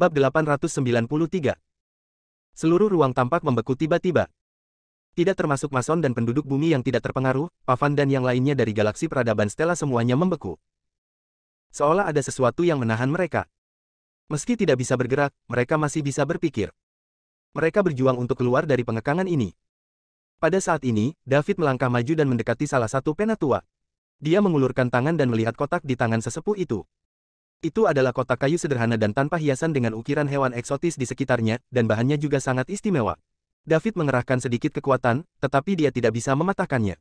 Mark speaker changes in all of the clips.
Speaker 1: Bab 893. Seluruh ruang tampak membeku tiba-tiba. Tidak termasuk Mason dan penduduk bumi yang tidak terpengaruh, Pavan dan yang lainnya dari galaksi peradaban Stella semuanya membeku. Seolah ada sesuatu yang menahan mereka. Meski tidak bisa bergerak, mereka masih bisa berpikir. Mereka berjuang untuk keluar dari pengekangan ini. Pada saat ini, David melangkah maju dan mendekati salah satu penatua. Dia mengulurkan tangan dan melihat kotak di tangan sesepuh itu. Itu adalah kotak kayu sederhana dan tanpa hiasan dengan ukiran hewan eksotis di sekitarnya, dan bahannya juga sangat istimewa. David mengerahkan sedikit kekuatan, tetapi dia tidak bisa mematahkannya.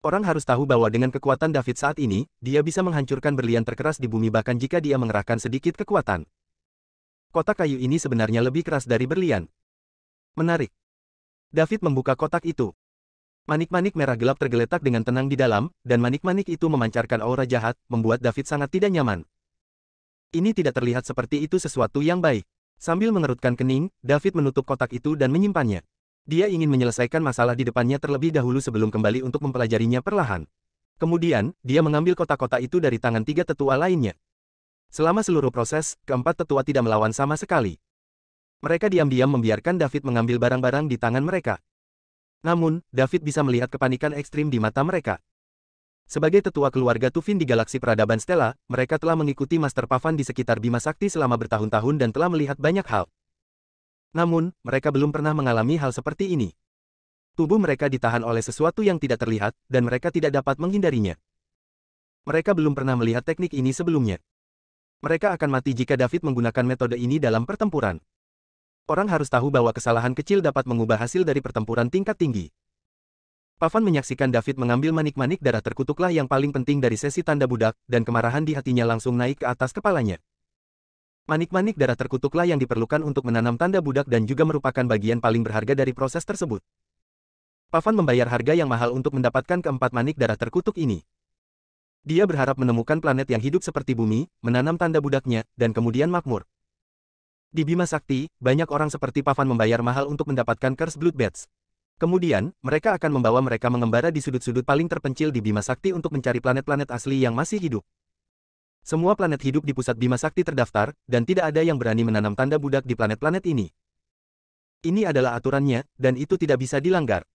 Speaker 1: Orang harus tahu bahwa dengan kekuatan David saat ini, dia bisa menghancurkan berlian terkeras di bumi bahkan jika dia mengerahkan sedikit kekuatan. Kotak kayu ini sebenarnya lebih keras dari berlian. Menarik. David membuka kotak itu. Manik-manik merah gelap tergeletak dengan tenang di dalam, dan manik-manik itu memancarkan aura jahat, membuat David sangat tidak nyaman. Ini tidak terlihat seperti itu sesuatu yang baik. Sambil mengerutkan kening, David menutup kotak itu dan menyimpannya. Dia ingin menyelesaikan masalah di depannya terlebih dahulu sebelum kembali untuk mempelajarinya perlahan. Kemudian, dia mengambil kotak-kotak itu dari tangan tiga tetua lainnya. Selama seluruh proses, keempat tetua tidak melawan sama sekali. Mereka diam-diam membiarkan David mengambil barang-barang di tangan mereka. Namun, David bisa melihat kepanikan ekstrim di mata mereka. Sebagai tetua keluarga Tufin di galaksi peradaban Stella, mereka telah mengikuti Master Pavan di sekitar Bima Sakti selama bertahun-tahun dan telah melihat banyak hal. Namun, mereka belum pernah mengalami hal seperti ini. Tubuh mereka ditahan oleh sesuatu yang tidak terlihat, dan mereka tidak dapat menghindarinya. Mereka belum pernah melihat teknik ini sebelumnya. Mereka akan mati jika David menggunakan metode ini dalam pertempuran. Orang harus tahu bahwa kesalahan kecil dapat mengubah hasil dari pertempuran tingkat tinggi. Pavan menyaksikan David mengambil manik-manik darah terkutuklah yang paling penting dari sesi tanda budak, dan kemarahan di hatinya langsung naik ke atas kepalanya. Manik-manik darah terkutuklah yang diperlukan untuk menanam tanda budak dan juga merupakan bagian paling berharga dari proses tersebut. Pavan membayar harga yang mahal untuk mendapatkan keempat manik darah terkutuk ini. Dia berharap menemukan planet yang hidup seperti bumi, menanam tanda budaknya, dan kemudian makmur. Di Bima Sakti, banyak orang seperti Pavan membayar mahal untuk mendapatkan Curse Blood Bats. Kemudian, mereka akan membawa mereka mengembara di sudut-sudut paling terpencil di Bima Sakti untuk mencari planet-planet asli yang masih hidup. Semua planet hidup di pusat Bima Sakti terdaftar, dan tidak ada yang berani menanam tanda budak di planet-planet ini. Ini adalah aturannya, dan itu tidak bisa dilanggar.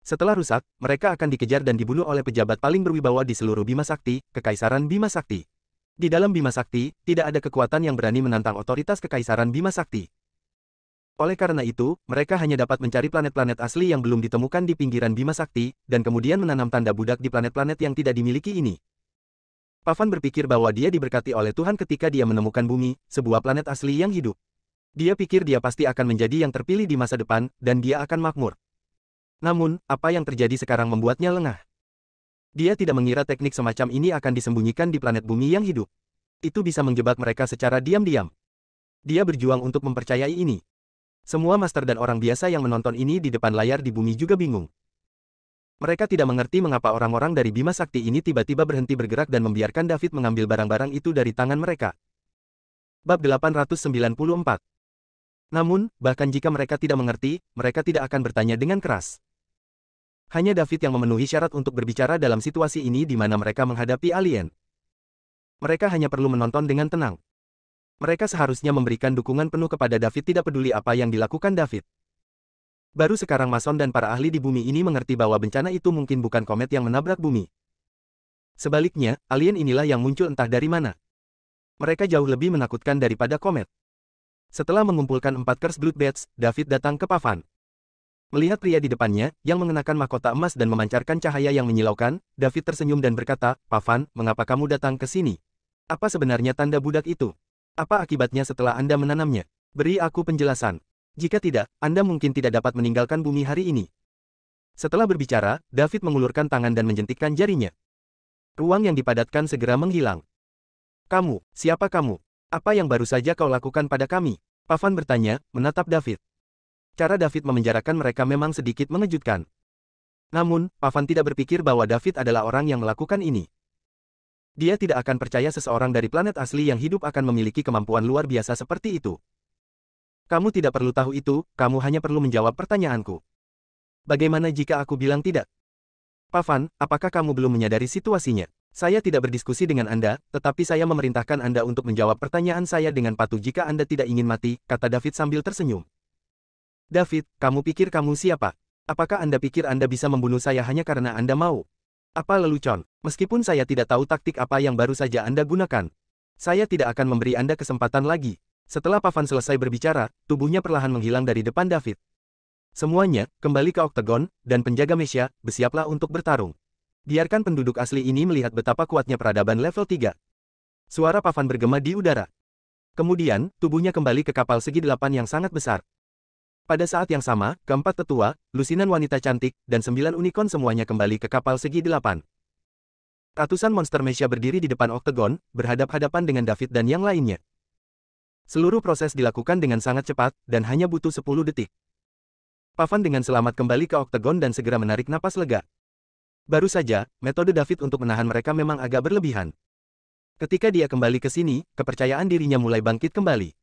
Speaker 1: Setelah rusak, mereka akan dikejar dan dibunuh oleh pejabat paling berwibawa di seluruh Bima Sakti, Kekaisaran Bima Sakti. Di dalam Bima Sakti, tidak ada kekuatan yang berani menantang otoritas Kekaisaran Bima Sakti. Oleh karena itu, mereka hanya dapat mencari planet-planet asli yang belum ditemukan di pinggiran Bima Sakti, dan kemudian menanam tanda budak di planet-planet yang tidak dimiliki ini. Pavan berpikir bahwa dia diberkati oleh Tuhan ketika dia menemukan bumi, sebuah planet asli yang hidup. Dia pikir dia pasti akan menjadi yang terpilih di masa depan, dan dia akan makmur. Namun, apa yang terjadi sekarang membuatnya lengah. Dia tidak mengira teknik semacam ini akan disembunyikan di planet bumi yang hidup. Itu bisa menjebak mereka secara diam-diam. Dia berjuang untuk mempercayai ini. Semua master dan orang biasa yang menonton ini di depan layar di bumi juga bingung. Mereka tidak mengerti mengapa orang-orang dari Bima Sakti ini tiba-tiba berhenti bergerak dan membiarkan David mengambil barang-barang itu dari tangan mereka. Bab 894. Namun, bahkan jika mereka tidak mengerti, mereka tidak akan bertanya dengan keras. Hanya David yang memenuhi syarat untuk berbicara dalam situasi ini di mana mereka menghadapi alien. Mereka hanya perlu menonton dengan tenang. Mereka seharusnya memberikan dukungan penuh kepada David tidak peduli apa yang dilakukan David. Baru sekarang Mason dan para ahli di bumi ini mengerti bahwa bencana itu mungkin bukan komet yang menabrak bumi. Sebaliknya, alien inilah yang muncul entah dari mana. Mereka jauh lebih menakutkan daripada komet. Setelah mengumpulkan 4 Curse Blood Bats, David datang ke Pavan. Melihat pria di depannya, yang mengenakan mahkota emas dan memancarkan cahaya yang menyilaukan, David tersenyum dan berkata, "Pavan, mengapa kamu datang ke sini? Apa sebenarnya tanda budak itu? Apa akibatnya setelah Anda menanamnya? Beri aku penjelasan. Jika tidak, Anda mungkin tidak dapat meninggalkan bumi hari ini." Setelah berbicara, David mengulurkan tangan dan menjentikkan jarinya. Ruang yang dipadatkan segera menghilang. "Kamu, siapa kamu? Apa yang baru saja kau lakukan pada kami?" Pavan bertanya, menatap David. Cara David memenjarakan mereka memang sedikit mengejutkan. Namun, Pavan tidak berpikir bahwa David adalah orang yang melakukan ini. Dia tidak akan percaya seseorang dari planet asli yang hidup akan memiliki kemampuan luar biasa seperti itu. "Kamu tidak perlu tahu itu, kamu hanya perlu menjawab pertanyaanku. Bagaimana jika aku bilang tidak?" "Pavan, apakah kamu belum menyadari situasinya? Saya tidak berdiskusi dengan Anda, tetapi saya memerintahkan Anda untuk menjawab pertanyaan saya dengan patuh jika Anda tidak ingin mati, kata David sambil tersenyum. David, kamu pikir kamu siapa? Apakah Anda pikir Anda bisa membunuh saya hanya karena Anda mau? Apa lelucon? Meskipun saya tidak tahu taktik apa yang baru saja Anda gunakan, saya tidak akan memberi Anda kesempatan lagi. Setelah Pavan selesai berbicara, tubuhnya perlahan menghilang dari depan David. Semuanya, kembali ke oktagon, dan penjaga Mesya, bersiaplah untuk bertarung. Biarkan penduduk asli ini melihat betapa kuatnya peradaban level 3. Suara Pavan bergema di udara. Kemudian, tubuhnya kembali ke kapal segi 8 yang sangat besar. Pada saat yang sama, keempat tetua, lusinan wanita cantik, dan 9 unicorn semuanya kembali ke kapal segi 8. Ratusan monster Mesya berdiri di depan oktagon, berhadap-hadapan dengan David dan yang lainnya. Seluruh proses dilakukan dengan sangat cepat, dan hanya butuh 10 detik. Pavan dengan selamat kembali ke oktagon dan segera menarik napas lega. Baru saja, metode David untuk menahan mereka memang agak berlebihan. Ketika dia kembali ke sini, kepercayaan dirinya mulai bangkit kembali.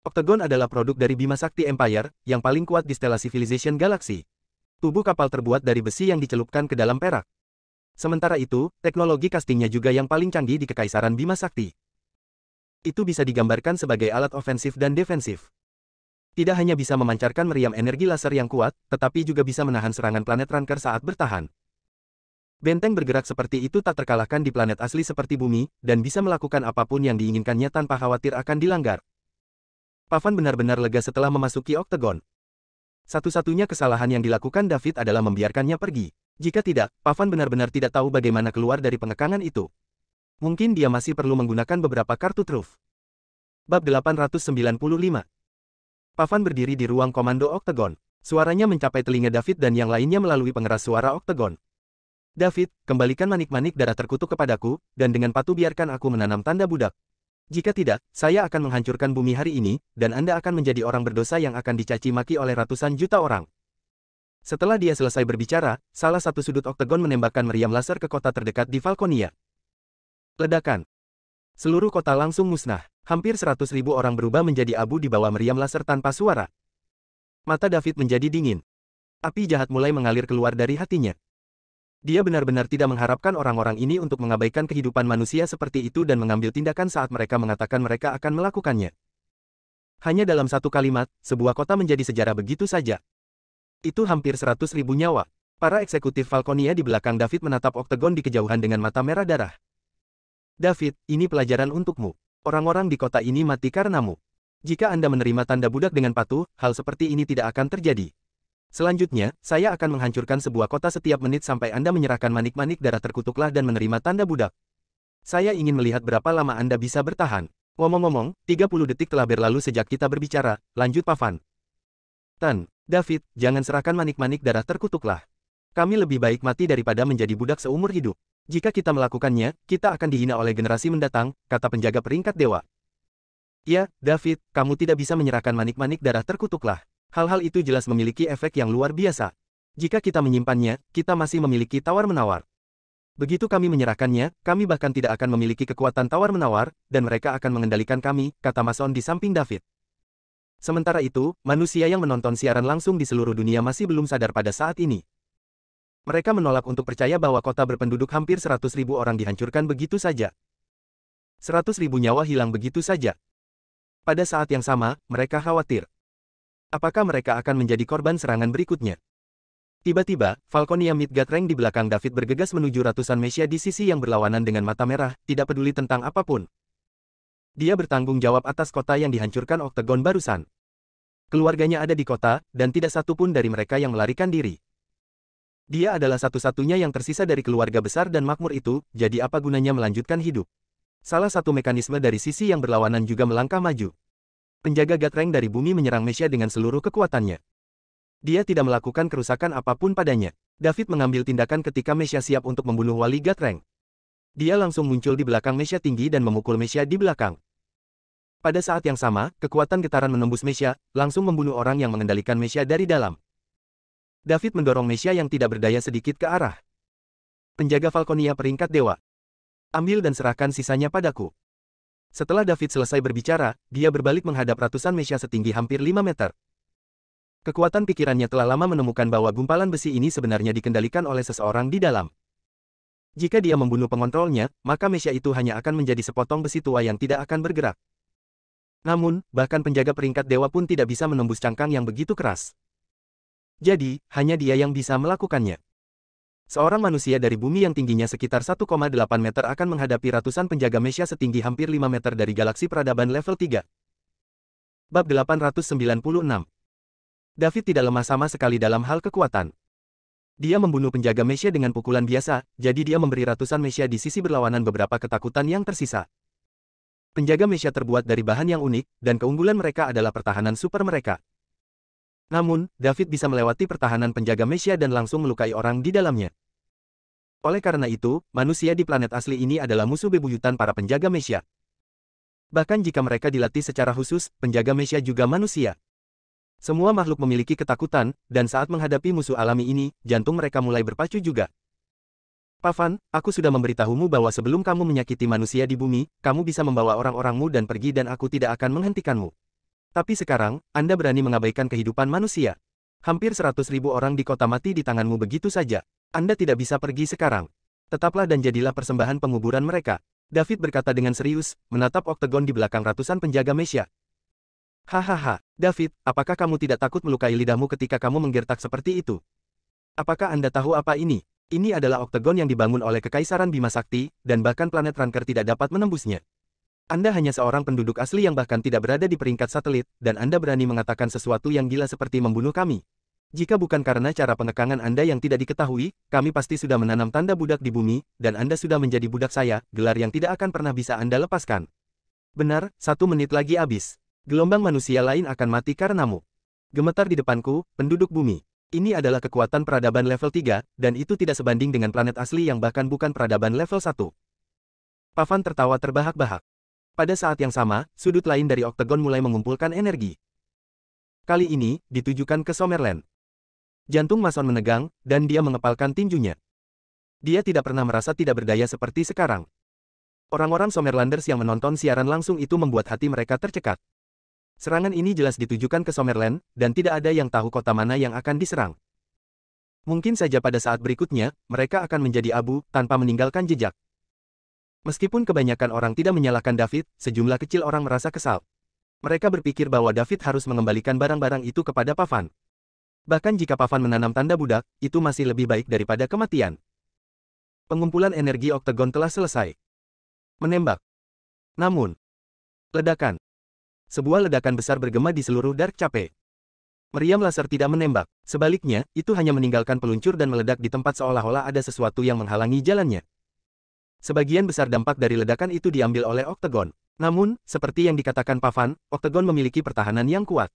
Speaker 1: Oktagon adalah produk dari Bima Sakti Empire, yang paling kuat di Stella Civilization Galaxy. Tubuh kapal terbuat dari besi yang dicelupkan ke dalam perak. Sementara itu, teknologi castingnya juga yang paling canggih di Kekaisaran Bima Sakti. Itu bisa digambarkan sebagai alat ofensif dan defensif. Tidak hanya bisa memancarkan meriam energi laser yang kuat, tetapi juga bisa menahan serangan planet Ranker saat bertahan. Benteng bergerak seperti itu tak terkalahkan di planet asli seperti bumi, dan bisa melakukan apapun yang diinginkannya tanpa khawatir akan dilanggar. Pavan benar-benar lega setelah memasuki oktagon. Satu-satunya kesalahan yang dilakukan David adalah membiarkannya pergi. Jika tidak, Pavan benar-benar tidak tahu bagaimana keluar dari pengekangan itu. Mungkin dia masih perlu menggunakan beberapa kartu truf. Bab 895. Pavan berdiri di ruang komando oktagon. Suaranya mencapai telinga David dan yang lainnya melalui pengeras suara oktagon. David, kembalikan manik-manik darah terkutuk kepadaku, dan dengan patuh biarkan aku menanam tanda budak. Jika tidak, saya akan menghancurkan bumi hari ini, dan Anda akan menjadi orang berdosa yang akan dicaci maki oleh ratusan juta orang. Setelah dia selesai berbicara, salah satu sudut oktagon menembakkan meriam laser ke kota terdekat di Falconia. Ledakan. Seluruh kota langsung musnah. Hampir 100.000 orang berubah menjadi abu di bawah meriam laser tanpa suara. Mata David menjadi dingin. Api jahat mulai mengalir keluar dari hatinya. Dia benar-benar tidak mengharapkan orang-orang ini untuk mengabaikan kehidupan manusia seperti itu dan mengambil tindakan saat mereka mengatakan mereka akan melakukannya. Hanya dalam satu kalimat, sebuah kota menjadi sejarah begitu saja. Itu hampir 100.000 nyawa. Para eksekutif Falconia di belakang David menatap oktagon di kejauhan dengan mata merah darah. David, ini pelajaran untukmu. Orang-orang di kota ini mati karenamu. Jika Anda menerima tanda budak dengan patuh, hal seperti ini tidak akan terjadi. Selanjutnya, saya akan menghancurkan sebuah kota setiap menit sampai Anda menyerahkan manik-manik darah terkutuklah dan menerima tanda budak. Saya ingin melihat berapa lama Anda bisa bertahan. Ngomong-ngomong, 30 detik telah berlalu sejak kita berbicara, lanjut Pavan. David, jangan serahkan manik-manik darah terkutuklah. Kami lebih baik mati daripada menjadi budak seumur hidup. Jika kita melakukannya, kita akan dihina oleh generasi mendatang, kata penjaga peringkat dewa. Ya, David, kamu tidak bisa menyerahkan manik-manik darah terkutuklah. Hal-hal itu jelas memiliki efek yang luar biasa. Jika kita menyimpannya, kita masih memiliki tawar-menawar. Begitu kami menyerahkannya, kami bahkan tidak akan memiliki kekuatan tawar-menawar, dan mereka akan mengendalikan kami, kata Mason di samping David. Sementara itu, manusia yang menonton siaran langsung di seluruh dunia masih belum sadar pada saat ini. Mereka menolak untuk percaya bahwa kota berpenduduk hampir 100.000 orang dihancurkan begitu saja. 100.000 nyawa hilang begitu saja. Pada saat yang sama, mereka khawatir. Apakah mereka akan menjadi korban serangan berikutnya? Tiba-tiba, Falconia Midgard Rank di belakang David bergegas menuju ratusan Mesya di sisi yang berlawanan dengan mata merah, tidak peduli tentang apapun. Dia bertanggung jawab atas kota yang dihancurkan oktagon barusan. Keluarganya ada di kota, dan tidak satu pun dari mereka yang melarikan diri. Dia adalah satu-satunya yang tersisa dari keluarga besar dan makmur itu, jadi apa gunanya melanjutkan hidup? Salah satu mekanisme dari sisi yang berlawanan juga melangkah maju. Penjaga Gatreng dari bumi menyerang Mesya dengan seluruh kekuatannya. Dia tidak melakukan kerusakan apapun padanya. David mengambil tindakan ketika Mesya siap untuk membunuh wali Gatreng. Dia langsung muncul di belakang Mesya tinggi dan memukul Mesya di belakang. Pada saat yang sama, kekuatan getaran menembus Mesya, langsung membunuh orang yang mengendalikan Mesya dari dalam. David mendorong Mesya yang tidak berdaya sedikit ke arah. Penjaga Falconia peringkat dewa. Ambil dan serahkan sisanya padaku. Setelah David selesai berbicara, dia berbalik menghadap ratusan Mesya setinggi hampir 5 meter. Kekuatan pikirannya telah lama menemukan bahwa gumpalan besi ini sebenarnya dikendalikan oleh seseorang di dalam. Jika dia membunuh pengontrolnya, maka mesia itu hanya akan menjadi sepotong besi tua yang tidak akan bergerak. Namun, bahkan penjaga peringkat dewa pun tidak bisa menembus cangkang yang begitu keras. Jadi, hanya dia yang bisa melakukannya. Seorang manusia dari bumi yang tingginya sekitar 1,8 meter akan menghadapi ratusan penjaga mesia setinggi hampir 5 meter dari galaksi peradaban level 3. Bab 896. David tidak lemah sama sekali dalam hal kekuatan. Dia membunuh penjaga mesia dengan pukulan biasa, jadi dia memberi ratusan mesia di sisi berlawanan beberapa ketakutan yang tersisa. Penjaga mesia terbuat dari bahan yang unik, dan keunggulan mereka adalah pertahanan super mereka. Namun, David bisa melewati pertahanan penjaga mesia dan langsung melukai orang di dalamnya. Oleh karena itu, manusia di planet asli ini adalah musuh bebuyutan para penjaga mesia. Bahkan jika mereka dilatih secara khusus, penjaga mesia juga manusia. Semua makhluk memiliki ketakutan, dan saat menghadapi musuh alami ini, jantung mereka mulai berpacu juga. Pavan, aku sudah memberitahumu bahwa sebelum kamu menyakiti manusia di bumi, kamu bisa membawa orang-orangmu dan pergi dan aku tidak akan menghentikanmu. Tapi sekarang, Anda berani mengabaikan kehidupan manusia. Hampir 100.000 orang di kota mati di tanganmu begitu saja. Anda tidak bisa pergi sekarang. Tetaplah dan jadilah persembahan penguburan mereka. David berkata dengan serius, menatap oktagon di belakang ratusan penjaga mesia. Hahaha, David, apakah kamu tidak takut melukai lidahmu ketika kamu menggertak seperti itu? Apakah Anda tahu apa ini? Ini adalah oktagon yang dibangun oleh Kekaisaran Bima Sakti, dan bahkan planet Ranker tidak dapat menembusnya. Anda hanya seorang penduduk asli yang bahkan tidak berada di peringkat satelit, dan Anda berani mengatakan sesuatu yang gila seperti membunuh kami. Jika bukan karena cara pengekangan Anda yang tidak diketahui, kami pasti sudah menanam tanda budak di bumi, dan Anda sudah menjadi budak saya, gelar yang tidak akan pernah bisa Anda lepaskan. Benar, 1 menit lagi habis. Gelombang manusia lain akan mati karenamu. Gemetar di depanku, penduduk bumi. Ini adalah kekuatan peradaban level 3, dan itu tidak sebanding dengan planet asli yang bahkan bukan peradaban level 1. Pavan tertawa terbahak-bahak. Pada saat yang sama, sudut lain dari oktagon mulai mengumpulkan energi. Kali ini, ditujukan ke Summerland. Jantung Mason menegang, dan dia mengepalkan tinjunya. Dia tidak pernah merasa tidak berdaya seperti sekarang. Orang-orang Summerlanders yang menonton siaran langsung itu membuat hati mereka tercekat. Serangan ini jelas ditujukan ke Summerland, dan tidak ada yang tahu kota mana yang akan diserang. Mungkin saja pada saat berikutnya, mereka akan menjadi abu, tanpa meninggalkan jejak. Meskipun kebanyakan orang tidak menyalahkan David, sejumlah kecil orang merasa kesal. Mereka berpikir bahwa David harus mengembalikan barang-barang itu kepada Pavan. Bahkan jika Pavan menanam tanda budak, itu masih lebih baik daripada kematian. Pengumpulan energi oktagon telah selesai. Menembak. Namun, ledakan. Sebuah ledakan besar bergema di seluruh Dark Cape. Meriam laser tidak menembak. Sebaliknya, itu hanya meninggalkan peluncur dan meledak di tempat seolah-olah ada sesuatu yang menghalangi jalannya. Sebagian besar dampak dari ledakan itu diambil oleh oktagon. Namun, seperti yang dikatakan Pavan, oktagon memiliki pertahanan yang kuat.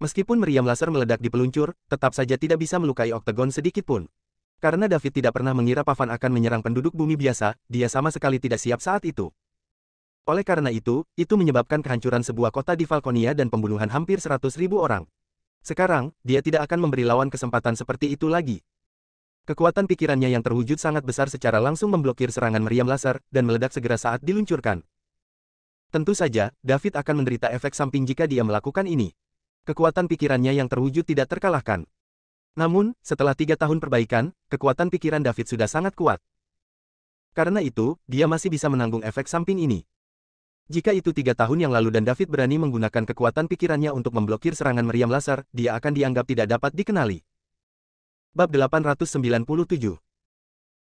Speaker 1: Meskipun meriam laser meledak di peluncur, tetap saja tidak bisa melukai oktagon sedikit pun. Karena David tidak pernah mengira Pavan akan menyerang penduduk bumi biasa, dia sama sekali tidak siap saat itu. Oleh karena itu menyebabkan kehancuran sebuah kota di Falconia dan pembunuhan hampir 100.000 orang. Sekarang, dia tidak akan memberi lawan kesempatan seperti itu lagi. Kekuatan pikirannya yang terwujud sangat besar secara langsung memblokir serangan meriam laser, dan meledak segera saat diluncurkan. Tentu saja, David akan menderita efek samping jika dia melakukan ini. Kekuatan pikirannya yang terwujud tidak terkalahkan. Namun, setelah 3 tahun perbaikan, kekuatan pikiran David sudah sangat kuat. Karena itu, dia masih bisa menanggung efek samping ini. Jika itu 3 tahun yang lalu dan David berani menggunakan kekuatan pikirannya untuk memblokir serangan meriam laser, dia akan dianggap tidak dapat dikenali. Bab 897.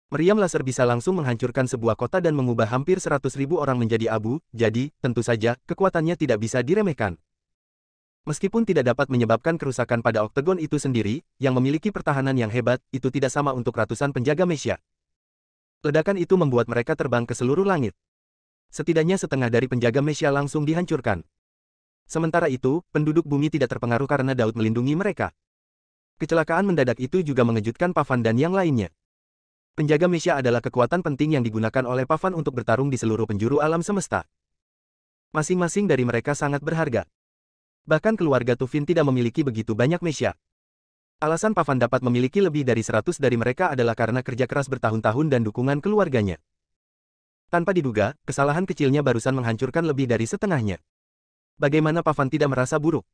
Speaker 1: Meriam laser bisa langsung menghancurkan sebuah kota dan mengubah hampir 100.000 orang menjadi abu, jadi, tentu saja, kekuatannya tidak bisa diremehkan. Meskipun tidak dapat menyebabkan kerusakan pada oktagon itu sendiri, yang memiliki pertahanan yang hebat, itu tidak sama untuk ratusan penjaga mesia. Ledakan itu membuat mereka terbang ke seluruh langit. Setidaknya setengah dari penjaga mesia langsung dihancurkan. Sementara itu, penduduk bumi tidak terpengaruh karena Daud melindungi mereka. Kecelakaan mendadak itu juga mengejutkan Pavan dan yang lainnya. Penjaga mesia adalah kekuatan penting yang digunakan oleh Pavan untuk bertarung di seluruh penjuru alam semesta. Masing-masing dari mereka sangat berharga. Bahkan keluarga Tufin tidak memiliki begitu banyak mesia. Alasan Pavan dapat memiliki lebih dari 100 dari mereka adalah karena kerja keras bertahun-tahun dan dukungan keluarganya. Tanpa diduga, kesalahan kecilnya barusan menghancurkan lebih dari setengahnya. Bagaimana Pavan tidak merasa buruk?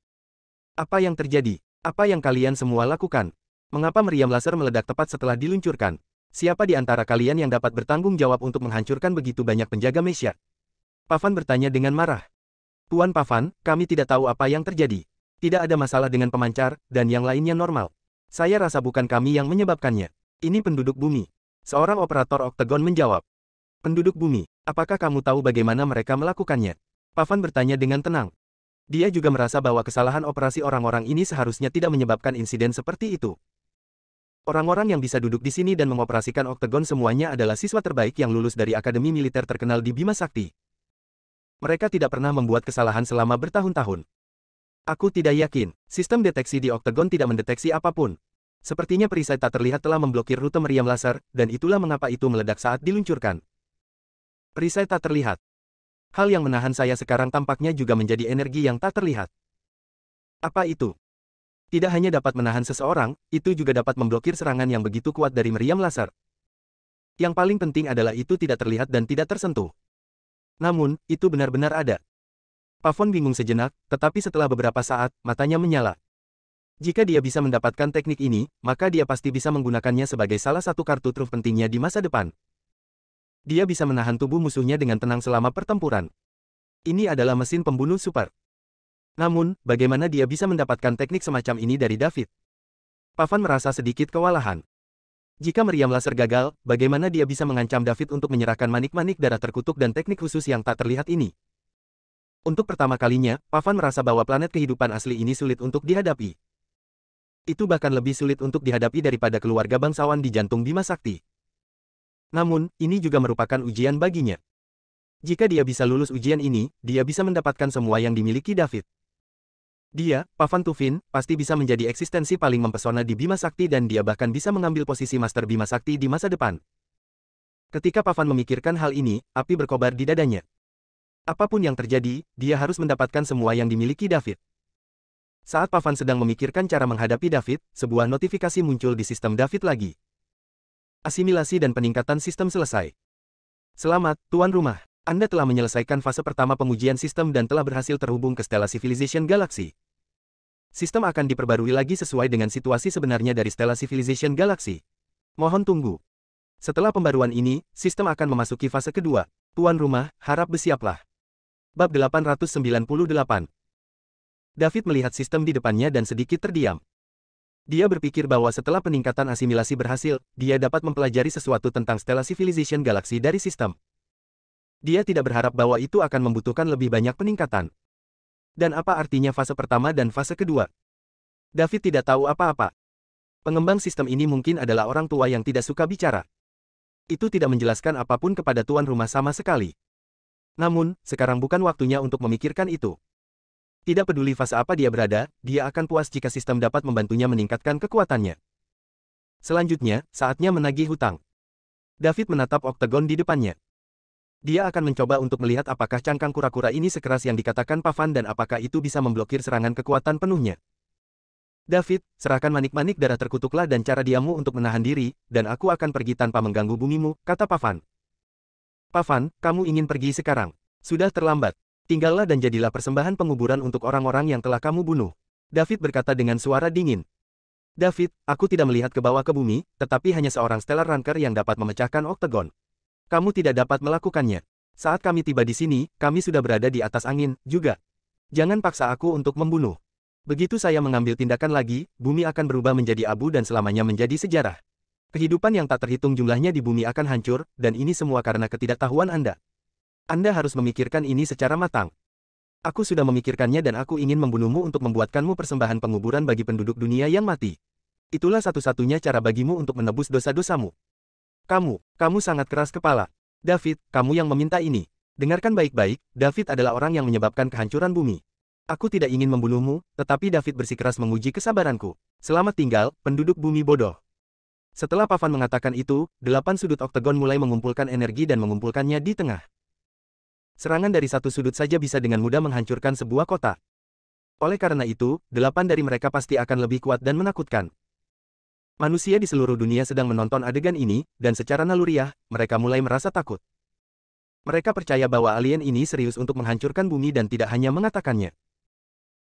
Speaker 1: Apa yang terjadi? Apa yang kalian semua lakukan? Mengapa meriam laser meledak tepat setelah diluncurkan? Siapa di antara kalian yang dapat bertanggung jawab untuk menghancurkan begitu banyak penjaga Messiah? Pavan bertanya dengan marah. Tuan Pavan, kami tidak tahu apa yang terjadi. Tidak ada masalah dengan pemancar, dan yang lainnya normal. Saya rasa bukan kami yang menyebabkannya. Ini penduduk bumi. Seorang operator oktagon menjawab. Penduduk bumi, apakah kamu tahu bagaimana mereka melakukannya? Pavan bertanya dengan tenang. Dia juga merasa bahwa kesalahan operasi orang-orang ini seharusnya tidak menyebabkan insiden seperti itu. Orang-orang yang bisa duduk di sini dan mengoperasikan oktagon semuanya adalah siswa terbaik yang lulus dari akademi militer terkenal di Bima Sakti. Mereka tidak pernah membuat kesalahan selama bertahun-tahun. Aku tidak yakin, sistem deteksi di oktagon tidak mendeteksi apapun. Sepertinya perisai tak terlihat telah memblokir rute meriam laser, dan itulah mengapa itu meledak saat diluncurkan. Perisai tak terlihat. Hal yang menahan saya sekarang tampaknya juga menjadi energi yang tak terlihat. Apa itu? Tidak hanya dapat menahan seseorang, itu juga dapat memblokir serangan yang begitu kuat dari meriam laser. Yang paling penting adalah itu tidak terlihat dan tidak tersentuh. Namun, itu benar-benar ada. Pavon bingung sejenak, tetapi setelah beberapa saat, matanya menyala. Jika dia bisa mendapatkan teknik ini, maka dia pasti bisa menggunakannya sebagai salah satu kartu truf pentingnya di masa depan. Dia bisa menahan tubuh musuhnya dengan tenang selama pertempuran. Ini adalah mesin pembunuh super. Namun, bagaimana dia bisa mendapatkan teknik semacam ini dari David? Pavan merasa sedikit kewalahan. Jika meriam laser gagal, bagaimana dia bisa mengancam David untuk menyerahkan manik-manik darah terkutuk dan teknik khusus yang tak terlihat ini? Untuk pertama kalinya, Pavan merasa bahwa planet kehidupan asli ini sulit untuk dihadapi. Itu bahkan lebih sulit untuk dihadapi daripada keluarga bangsawan di jantung Bima Sakti. Namun, ini juga merupakan ujian baginya. Jika dia bisa lulus ujian ini, dia bisa mendapatkan semua yang dimiliki David. Dia, Pavan Tufin, pasti bisa menjadi eksistensi paling mempesona di Bima Sakti dan dia bahkan bisa mengambil posisi Master Bima Sakti di masa depan. Ketika Pavan memikirkan hal ini, api berkobar di dadanya. Apapun yang terjadi, dia harus mendapatkan semua yang dimiliki David. Saat Pavan sedang memikirkan cara menghadapi David, sebuah notifikasi muncul di sistem David lagi. Asimilasi dan peningkatan sistem selesai. Selamat, tuan rumah. Anda telah menyelesaikan fase pertama pengujian sistem dan telah berhasil terhubung ke Stella Civilization Galaxy. Sistem akan diperbarui lagi sesuai dengan situasi sebenarnya dari Stella Civilization Galaxy. Mohon tunggu. Setelah pembaruan ini, sistem akan memasuki fase kedua. Tuan rumah, harap bersiaplah. Bab 898. David melihat sistem di depannya dan sedikit terdiam. Dia berpikir bahwa setelah peningkatan asimilasi berhasil, dia dapat mempelajari sesuatu tentang Stella Civilization Galaxy dari sistem. Dia tidak berharap bahwa itu akan membutuhkan lebih banyak peningkatan. Dan apa artinya fase pertama dan fase kedua? David tidak tahu apa-apa. Pengembang sistem ini mungkin adalah orang tua yang tidak suka bicara. Itu tidak menjelaskan apapun kepada tuan rumah sama sekali. Namun, sekarang bukan waktunya untuk memikirkan itu. Tidak peduli fase apa dia berada, dia akan puas jika sistem dapat membantunya meningkatkan kekuatannya. Selanjutnya, saatnya menagih hutang. David menatap oktagon di depannya. Dia akan mencoba untuk melihat apakah cangkang kura-kura ini sekeras yang dikatakan Pavan dan apakah itu bisa memblokir serangan kekuatan penuhnya. David, serahkan manik-manik darah terkutuklah dan cara diammu untuk menahan diri, dan aku akan pergi tanpa mengganggu bumimu, kata Pavan. Pavan, kamu ingin pergi sekarang. Sudah terlambat. Tinggallah dan jadilah persembahan penguburan untuk orang-orang yang telah kamu bunuh. David berkata dengan suara dingin. David, aku tidak melihat ke bawah ke bumi, tetapi hanya seorang Stellar Ranker yang dapat memecahkan oktagon. Kamu tidak dapat melakukannya. Saat kami tiba di sini, kami sudah berada di atas angin, juga. Jangan paksa aku untuk membunuh. Begitu saya mengambil tindakan lagi, bumi akan berubah menjadi abu dan selamanya menjadi sejarah. Kehidupan yang tak terhitung jumlahnya di bumi akan hancur, dan ini semua karena ketidaktahuan Anda. Anda harus memikirkan ini secara matang. Aku sudah memikirkannya dan aku ingin membunuhmu untuk membuatkanmu persembahan penguburan bagi penduduk dunia yang mati. Itulah satu-satunya cara bagimu untuk menebus dosa-dosamu. Kamu sangat keras kepala. David, kamu yang meminta ini. Dengarkan baik-baik, David adalah orang yang menyebabkan kehancuran bumi. Aku tidak ingin membunuhmu, tetapi David bersikeras menguji kesabaranku. Selamat tinggal, penduduk bumi bodoh. Setelah Pavan mengatakan itu, 8 sudut oktagon mulai mengumpulkan energi dan mengumpulkannya di tengah. Serangan dari satu sudut saja bisa dengan mudah menghancurkan sebuah kota. Oleh karena itu, 8 dari mereka pasti akan lebih kuat dan menakutkan. Manusia di seluruh dunia sedang menonton adegan ini, dan secara naluriah, mereka mulai merasa takut. Mereka percaya bahwa alien ini serius untuk menghancurkan bumi dan tidak hanya mengatakannya.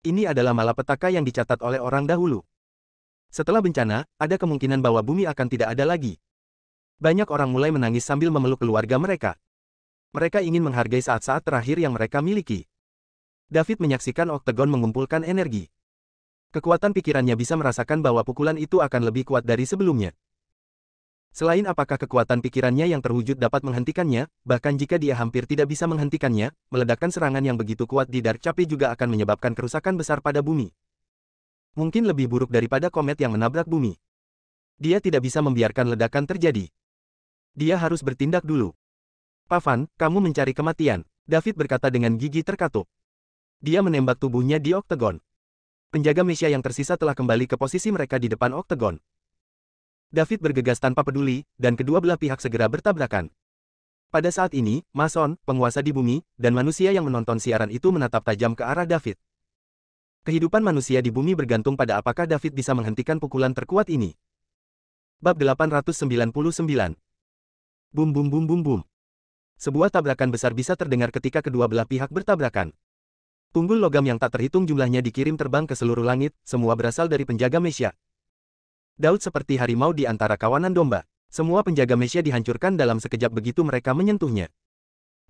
Speaker 1: Ini adalah malapetaka yang dicatat oleh orang dahulu. Setelah bencana, ada kemungkinan bahwa bumi akan tidak ada lagi. Banyak orang mulai menangis sambil memeluk keluarga mereka. Mereka ingin menghargai saat-saat terakhir yang mereka miliki. David menyaksikan Oktagon mengumpulkan energi. Kekuatan pikirannya bisa merasakan bahwa pukulan itu akan lebih kuat dari sebelumnya. Selain apakah kekuatan pikirannya yang terwujud dapat menghentikannya, bahkan jika dia hampir tidak bisa menghentikannya, meledakkan serangan yang begitu kuat di Dark Cape juga akan menyebabkan kerusakan besar pada bumi. Mungkin lebih buruk daripada komet yang menabrak bumi. Dia tidak bisa membiarkan ledakan terjadi. Dia harus bertindak dulu. Pavan, kamu mencari kematian, David berkata dengan gigi terkatup. Dia menembak tubuhnya di Oktagon. Penjaga Mesia yang tersisa telah kembali ke posisi mereka di depan Oktagon. David bergegas tanpa peduli, dan kedua belah pihak segera bertabrakan. Pada saat ini, Mason, penguasa di bumi, dan manusia yang menonton siaran itu menatap tajam ke arah David. Kehidupan manusia di bumi bergantung pada apakah David bisa menghentikan pukulan terkuat ini. Bab 899. Bum bum bum bum bum. Sebuah tabrakan besar bisa terdengar ketika kedua belah pihak bertabrakan. Tunggul logam yang tak terhitung jumlahnya dikirim terbang ke seluruh langit, semua berasal dari penjaga Mesia. Daud seperti harimau di antara kawanan domba. Semua penjaga Mesia dihancurkan dalam sekejap begitu mereka menyentuhnya.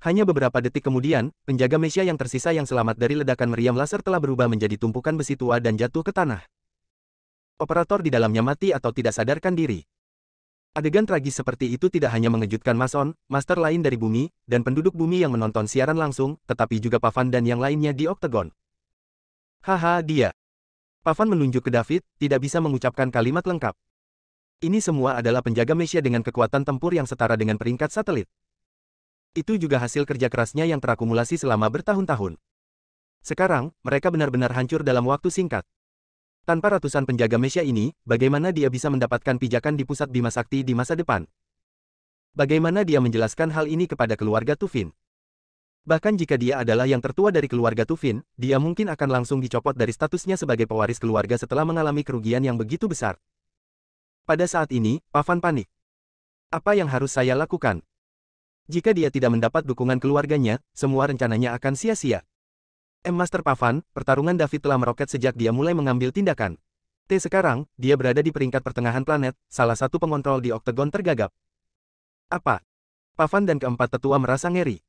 Speaker 1: Hanya beberapa detik kemudian, penjaga Mesia yang tersisa yang selamat dari ledakan meriam laser telah berubah menjadi tumpukan besi tua dan jatuh ke tanah. Operator di dalamnya mati atau tidak sadarkan diri. Adegan tragis seperti itu tidak hanya mengejutkan Mason, master lain dari bumi, dan penduduk bumi yang menonton siaran langsung, tetapi juga Pavan dan yang lainnya di Oktagon. Haha, dia. Pavan menunjuk ke David, tidak bisa mengucapkan kalimat lengkap. Ini semua adalah penjaga Mesia dengan kekuatan tempur yang setara dengan peringkat satelit. Itu juga hasil kerja kerasnya yang terakumulasi selama bertahun-tahun. Sekarang, mereka benar-benar hancur dalam waktu singkat. Tanpa ratusan penjaga Mesia ini, bagaimana dia bisa mendapatkan pijakan di pusat Bima Sakti di masa depan? Bagaimana dia menjelaskan hal ini kepada keluarga Tufin? Bahkan jika dia adalah yang tertua dari keluarga Tufin, dia mungkin akan langsung dicopot dari statusnya sebagai pewaris keluarga setelah mengalami kerugian yang begitu besar. Pada saat ini, Pavan panik. Apa yang harus saya lakukan? Jika dia tidak mendapat dukungan keluarganya, semua rencananya akan sia-sia. Master Pavan, pertarungan David telah meroket sejak dia mulai mengambil tindakan. Sekarang, dia berada di peringkat pertengahan planet, salah satu pengontrol di Oktagon tergagap. Apa? Pavan dan keempat tetua merasa ngeri.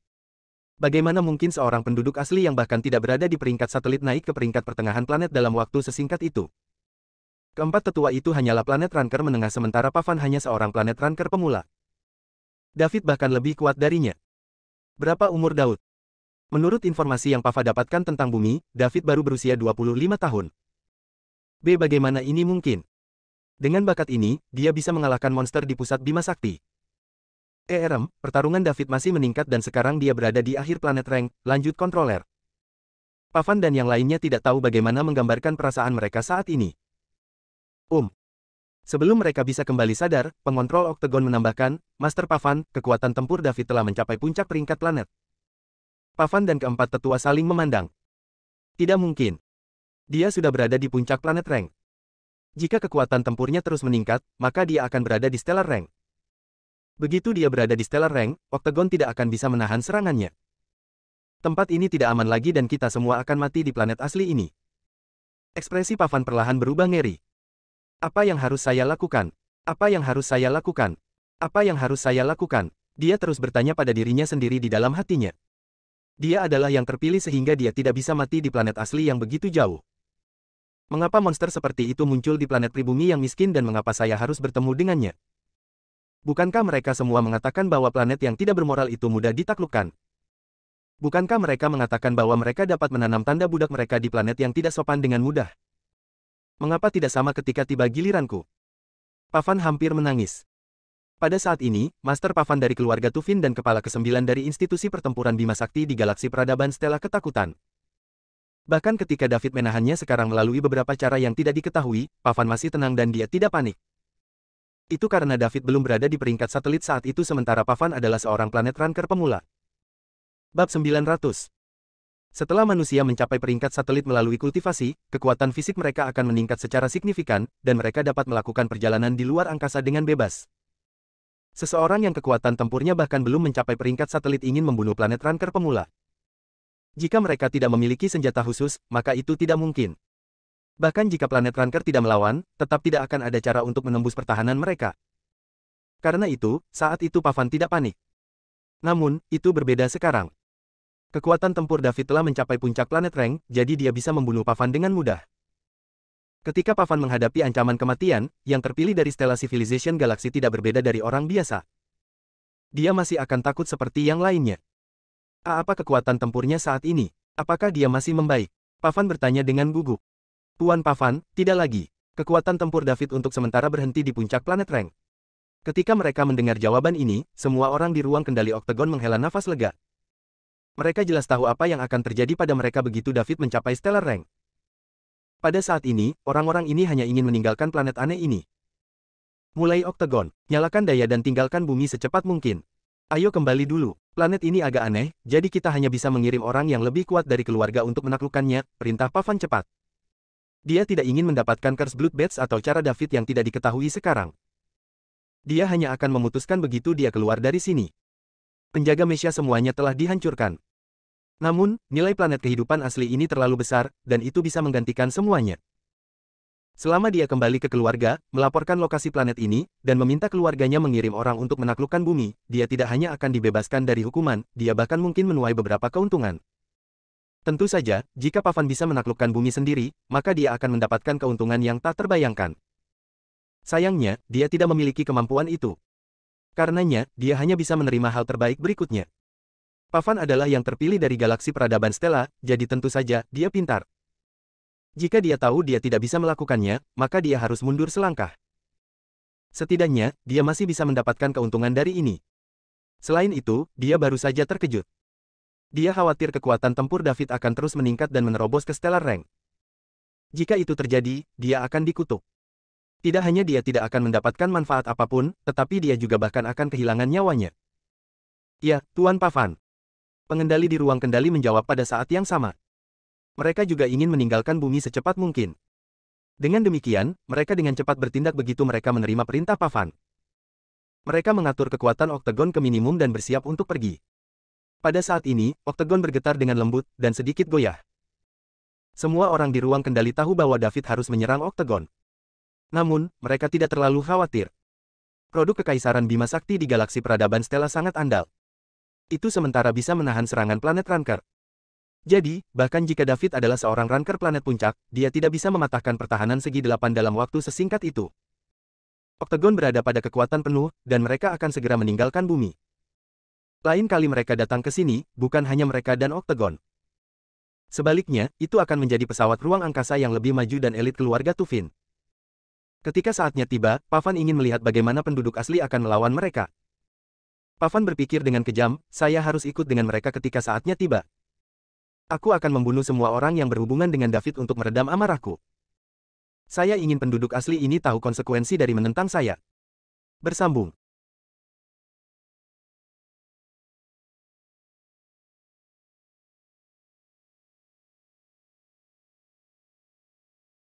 Speaker 1: Bagaimana mungkin seorang penduduk asli yang bahkan tidak berada di peringkat satelit naik ke peringkat pertengahan planet dalam waktu sesingkat itu? Keempat tetua itu hanyalah planet ranker menengah sementara Pavan hanya seorang planet ranker pemula. David bahkan lebih kuat darinya. Berapa umur Daud? Menurut informasi yang Pava dapatkan tentang bumi, David baru berusia 25 tahun. Bagaimana ini mungkin? Dengan bakat ini, dia bisa mengalahkan monster di pusat Bima Sakti. Pertarungan David masih meningkat dan sekarang dia berada di akhir planet rank, lanjut kontroler. Pavan dan yang lainnya tidak tahu bagaimana menggambarkan perasaan mereka saat ini. Sebelum mereka bisa kembali sadar, pengontrol Oktagon menambahkan, Master Pavan, kekuatan tempur David telah mencapai puncak peringkat planet. Pavan dan keempat tetua saling memandang. Tidak mungkin. Dia sudah berada di puncak planet rank. Jika kekuatan tempurnya terus meningkat, maka dia akan berada di stellar rank. Begitu dia berada di stellar rank, Oktagon tidak akan bisa menahan serangannya. Tempat ini tidak aman lagi dan kita semua akan mati di planet asli ini. Ekspresi Pavan perlahan berubah ngeri. Apa yang harus saya lakukan? Apa yang harus saya lakukan? Apa yang harus saya lakukan? Dia terus bertanya pada dirinya sendiri di dalam hatinya. Dia adalah yang terpilih sehingga dia tidak bisa mati di planet asli yang begitu jauh. Mengapa monster seperti itu muncul di planet pribumi yang miskin dan mengapa saya harus bertemu dengannya? Bukankah mereka semua mengatakan bahwa planet yang tidak bermoral itu mudah ditaklukkan? Bukankah mereka mengatakan bahwa mereka dapat menanam tanda budak mereka di planet yang tidak sopan dengan mudah? Mengapa tidak sama ketika tiba giliranku? Pavan hampir menangis. Pada saat ini, Master Pavan dari keluarga Tufin dan kepala ke-9 dari institusi pertempuran Bima Sakti di galaksi peradaban Stella ketakutan. Bahkan ketika David menahannya sekarang melalui beberapa cara yang tidak diketahui, Pavan masih tenang dan dia tidak panik. Itu karena David belum berada di peringkat satelit saat itu sementara Pavan adalah seorang planet ranker pemula. Bab 900. Setelah manusia mencapai peringkat satelit melalui kultivasi, kekuatan fisik mereka akan meningkat secara signifikan, dan mereka dapat melakukan perjalanan di luar angkasa dengan bebas. Seseorang yang kekuatan tempurnya bahkan belum mencapai peringkat satelit ingin membunuh planet ranker pemula. Jika mereka tidak memiliki senjata khusus, maka itu tidak mungkin. Bahkan jika planet ranker tidak melawan, tetap tidak akan ada cara untuk menembus pertahanan mereka. Karena itu, saat itu Pavan tidak panik. Namun, itu berbeda sekarang. Kekuatan tempur David telah mencapai puncak planet rank, jadi dia bisa membunuh Pavan dengan mudah. Ketika Pavan menghadapi ancaman kematian, yang terpilih dari Stella Civilization Galaksi tidak berbeda dari orang biasa. Dia masih akan takut seperti yang lainnya. Apa kekuatan tempurnya saat ini? Apakah dia masih membaik? Pavan bertanya dengan gugup. Tuan Pavan, tidak lagi. Kekuatan tempur David untuk sementara berhenti di puncak planet rank. Ketika mereka mendengar jawaban ini, semua orang di ruang kendali Oktagon menghela nafas lega. Mereka jelas tahu apa yang akan terjadi pada mereka begitu David mencapai stellar rank. Pada saat ini, orang-orang ini hanya ingin meninggalkan planet aneh ini. Mulai Oktagon, nyalakan daya dan tinggalkan bumi secepat mungkin. Ayo kembali dulu. Planet ini agak aneh, jadi kita hanya bisa mengirim orang yang lebih kuat dari keluarga untuk menaklukkannya, perintah Pavan cepat. Dia tidak ingin mendapatkan curse blood badge atau cara David yang tidak diketahui sekarang. Dia hanya akan memutuskan begitu dia keluar dari sini. Penjaga Mesya semuanya telah dihancurkan. Namun, nilai planet kehidupan asli ini terlalu besar, dan itu bisa menggantikan semuanya. Selama dia kembali ke keluarga, melaporkan lokasi planet ini, dan meminta keluarganya mengirim orang untuk menaklukkan bumi, dia tidak hanya akan dibebaskan dari hukuman, dia bahkan mungkin menuai beberapa keuntungan. Tentu saja, jika Pavan bisa menaklukkan bumi sendiri, maka dia akan mendapatkan keuntungan yang tak terbayangkan. Sayangnya, dia tidak memiliki kemampuan itu. Karenanya, dia hanya bisa menerima hal terbaik berikutnya. Pavan adalah yang terpilih dari galaksi peradaban Stella, jadi tentu saja, dia pintar. Jika dia tahu dia tidak bisa melakukannya, maka dia harus mundur selangkah. Setidaknya, dia masih bisa mendapatkan keuntungan dari ini. Selain itu, dia baru saja terkejut. Dia khawatir kekuatan tempur David akan terus meningkat dan menerobos ke stellar rank. Jika itu terjadi, dia akan dikutuk. Tidak hanya dia tidak akan mendapatkan manfaat apapun, tetapi dia juga bahkan akan kehilangan nyawanya. Ya, Tuan Pavan. Pengendali di ruang kendali menjawab pada saat yang sama. Mereka juga ingin meninggalkan bumi secepat mungkin. Dengan demikian, mereka dengan cepat bertindak begitu mereka menerima perintah Pavan. Mereka mengatur kekuatan Oktagon ke minimum dan bersiap untuk pergi. Pada saat ini, Oktagon bergetar dengan lembut dan sedikit goyah. Semua orang di ruang kendali tahu bahwa David harus menyerang Oktagon. Namun, mereka tidak terlalu khawatir. Produk Kekaisaran Bima Sakti di galaksi peradaban Stella sangat andal. Itu sementara bisa menahan serangan planet Ranker. Jadi, bahkan jika David adalah seorang Ranker planet puncak, dia tidak bisa mematahkan pertahanan segi 8 dalam waktu sesingkat itu. Oktagon berada pada kekuatan penuh, dan mereka akan segera meninggalkan bumi. Lain kali mereka datang ke sini, bukan hanya mereka dan Oktagon. Sebaliknya, itu akan menjadi pesawat ruang angkasa yang lebih maju dan elit keluarga Tufin. Ketika saatnya tiba, Pavan ingin melihat bagaimana penduduk asli akan melawan mereka. Pavan berpikir dengan kejam, saya harus ikut dengan mereka ketika saatnya tiba. Aku akan membunuh semua orang yang berhubungan dengan David untuk meredam amarahku. Saya ingin penduduk asli ini tahu konsekuensi dari menentang saya. Bersambung.